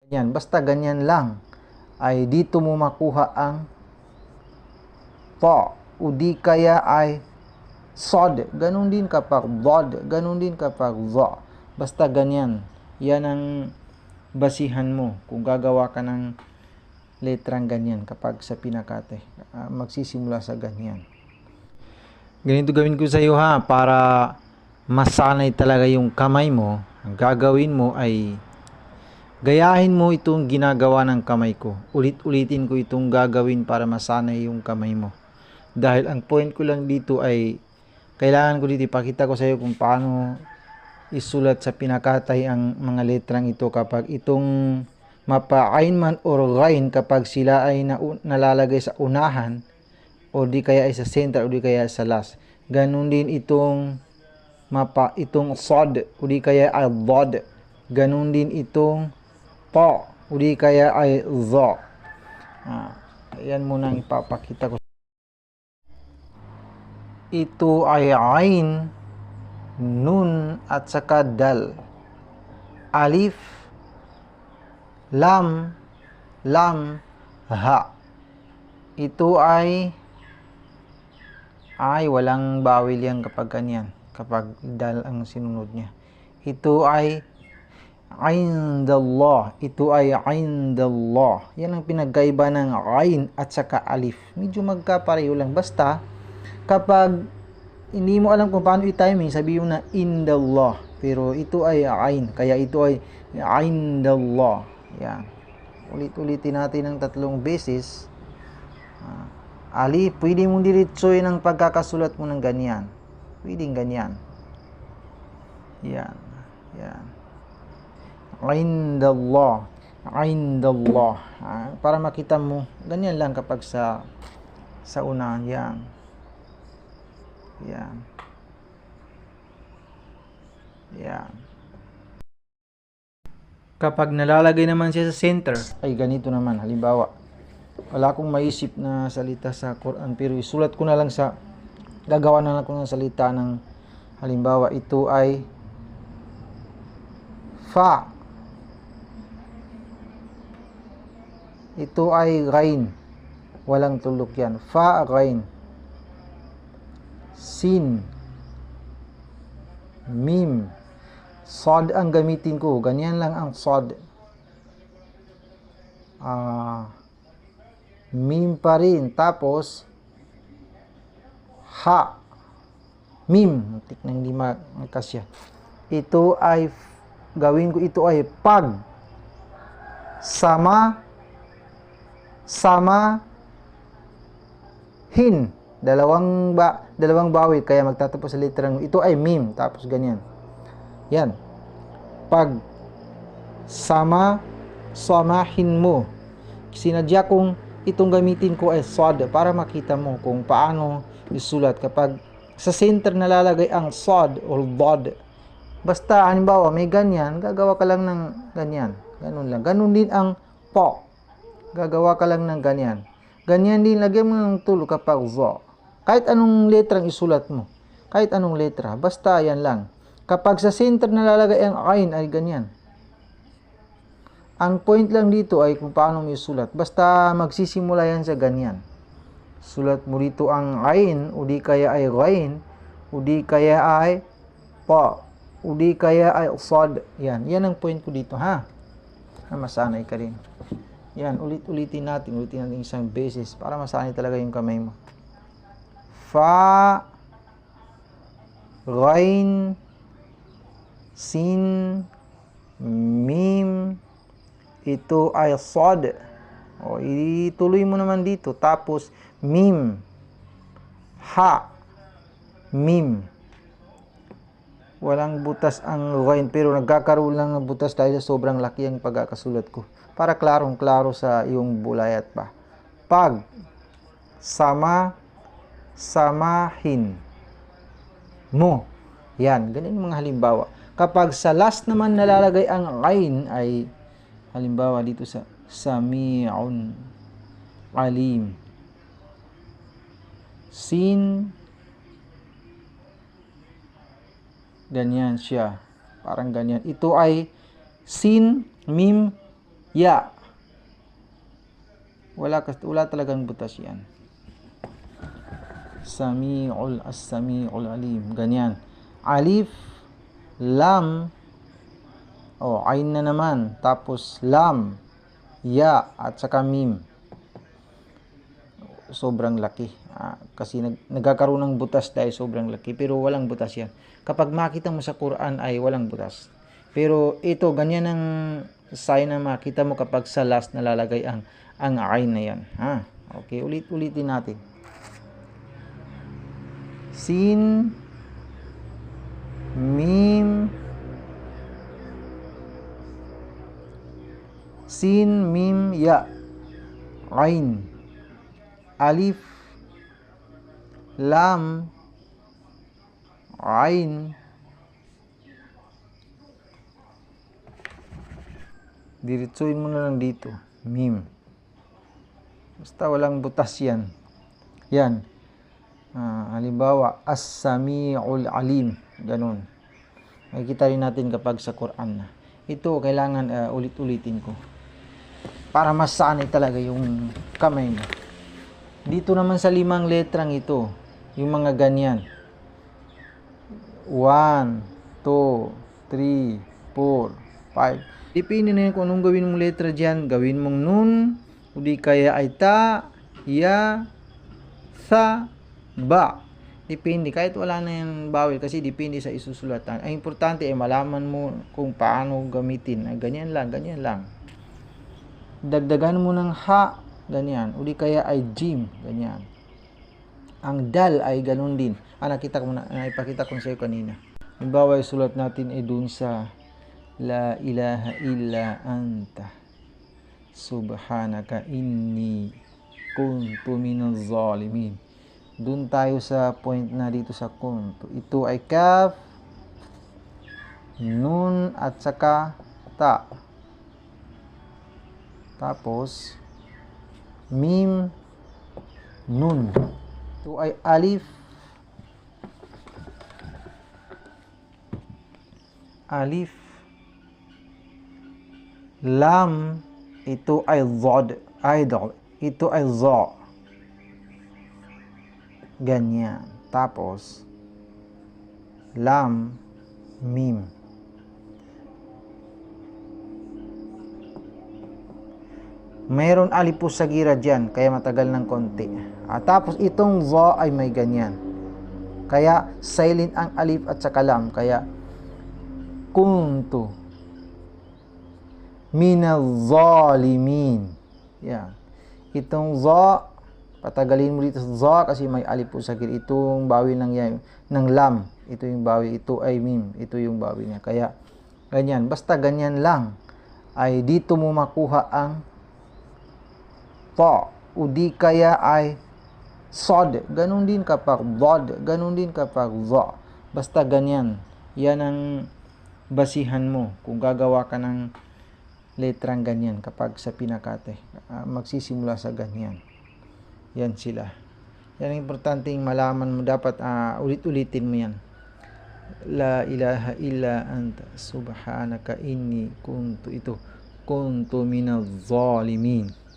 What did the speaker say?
Yan, basta ganyan lang ay dito mo makuha ang ta, o di kaya ay sod. Ganun din kapag dod, ganun din kapag za. Basta ganyan. Yan ang basihan mo kung gagawa ka ng letrang ganyan kapag sa pinakate. Magsisimula sa ganyan. Ganito gawin ko sa iyo ha, para masanay talaga yung kamay mo. Ang gagawin mo ay gayahin mo itong ginagawa ng kamay ko. Ulit-ulitin ko itong gagawin para masanay yung kamay mo. Dahil ang point ko lang dito ay kailangan ko dito ipakita ko sa iyo kung paano isulat sa pinakatay ang mga letrang ito kapag itong mapa-ain man or ghain kapag sila ay nalalagay sa unahan o di kaya ay sa center o di kaya sa last. Ganun din itong itong sod o di kaya ay dod. Ganun din itong pa o di kaya ay za. Ayan muna ang ipapakita ko. Ito ay ain, nun at saka dal. Alif, lam, ha. Ito ay walang bawil yan kapag ganyan. Kapag dal ang sinunod niya. Ito ay indallah. Ito ay indallah. Yan ang pinagkaiba ng ain at saka alif. Medyo magkapareho lang. Basta, kapag hindi mo alam kung paano i-timing, sabihin mo na indallah. Pero ito ay ain. Kaya ito ay indallah. Yan. Ulit-ulitin natin ng 3 beses. Alif, pwede mong diretsoy ng pagkakasulat mo ng ganyan. Pwedeng ganyan. Yan. Yan. Indallah. Indallah. Para makita mo, ganyan lang kapag sa unahan. Yan. Yan. Yan. Kapag nalalagay naman siya sa center, ay ganito naman. Halimbawa, wala akong maisip na salita sa Quran, pero isulat ko na lang gagawa na lang ako ng salita ng halimbawa, ito ay fa. Ito ay ghain. Walang tulok yan. Fa, ghain. Sin. Mim. Sod ang gamitin ko. Ganyan lang ang sod. Mim pa rin. Tapos, ha. Mim. Muntik na hindi magkasya. Ito ay, gawin ko ito ay pag. Sama. Hin. Dalawang bawit. Kaya magtatapos sa literang. Ito ay mim. Tapos ganyan. Yan. Pag. Samahin mo. Sinadya kong itong gamitin ko ay sod para makita mo kung paano isulat kapag sa center nalalagay ang sod or dod. Basta halimbawa may ganyan, gagawa ka lang ng ganyan. Ganun lang. Ganun din ang po. Gagawa ka lang ng ganyan. Ganyan din, lagyan mo ng tulo kapag za. Kahit anong letrang isulat mo. Kahit anong letra. Basta yan lang. Kapag sa center nalalagay ang ain ay ganyan. Ang point lang dito ay kung paano mo isulat. Basta magsisimula yan sa ganyan. Sulat mo dito ang ain, o di kaya ay ghain, o di kaya ay pa, o di kaya ay sad. Yan. Yan ang point ko dito, ha? Masanay ka rin. Yan. Ulitin natin isang beses para masanay talaga yung kamay mo. Fa, ghain, sin, mim. Ito ay sad. O, ituloy mo naman dito. Tapos, mim. Ha. Mim. Walang butas ang ghain, pero nagkakaroon lang ng butas dahil sobrang laki ang pagkakasulat ko. Para klarong-klaro sa iyong bulayat pa. Pag. Samahin. Mo. Yan. Ganun mga halimbawa. Kapag sa last naman nalalagay ang ghain ay halimbawa dito sa Sami'un Alim. Sin. Ganyan siya. Parang ganyan. Ito ay sin, mim, Ya. Wala talagang butas yan. As-sami'ul alim. Ganyan. Alif, lam, ain na naman. Tapos lam, ya, at saka mim. Sobrang laki. Kasi nagkakaroon ng butas dahil sobrang laki. Pero walang butas yan. Kapag makita mo sa Quran ay walang butas. Pero ito, ganyan ang sign na makita mo kapag sa last nalalagay ang ain na yan. Okay, ulitin natin. Sin, mim, ya, ain, alif, lam, ain, diretsuin mo na lang dito, mim. Basta walang butas yan. Yan. Halimbawa, as-sami'ul alim. Ganun. Makikita rin natin kapag sa Quran na. Ito, kailangan ulit-ulitin ko. Para masanay talaga yung kamay mo. Dito naman sa 5 letrang ito, yung mga ganyan. 1, 2, 3, 4, 5. Depende na yun kung anong gawin mong letra dyan. Gawin mong nun, o di kaya ay ta, ya, sa, ba. Depende. Kahit wala na yung bawal kasi depende sa isusulatan. Ang importante ay malaman mo kung paano gamitin. Ganyan lang, ganyan lang. Dagdagan mo ng ha, ganyan. O di kaya ay jim, ganyan. Ang dal ay ganun din. Ipakita ko sa iyo kanina. Halimbawa, sulat natin ay dun sa la ilaha illa anta subhanaka inni kuntu minaz zalimin. Dun tayo sa point na dito sa kuntu. Ito ay kaf, nun at saka ta. Tapos mim, nun. Ito ay alif, lam. Ito ay zod, idol. Ito ay zo. Ganyan. Tapos lam, mim. Mayroon alif po sa gira dyan, kaya matagal ng konti. Tapos itong zo ay may ganyan. Kaya silent ang alif at saka lam. Kaya kuntu minaz zalimin. Yan. Itong zo, patagalin mo dito sa zo kasi may alif po sa gira. Itong bawi ng lam. Ito yung bawi. Ito ay mim. Ito yung bawi niya. Kaya ganyan. Basta ganyan lang. Ay dito mo makuha ang ta, o di kaya ay sod. Ganun din kapag dod. Ganun din kapag za. Basta ganyan. Yan ang basihan mo kung gagawa ka ng letrang ganyan kapag sa pinakate. Magsisimula sa ganyan. Yan sila. Yan ang importanteng malaman mo. Dapat ulit-ulitin mo yan. La ilaha illa anta subhanaka inni kuntu minaz zalimin.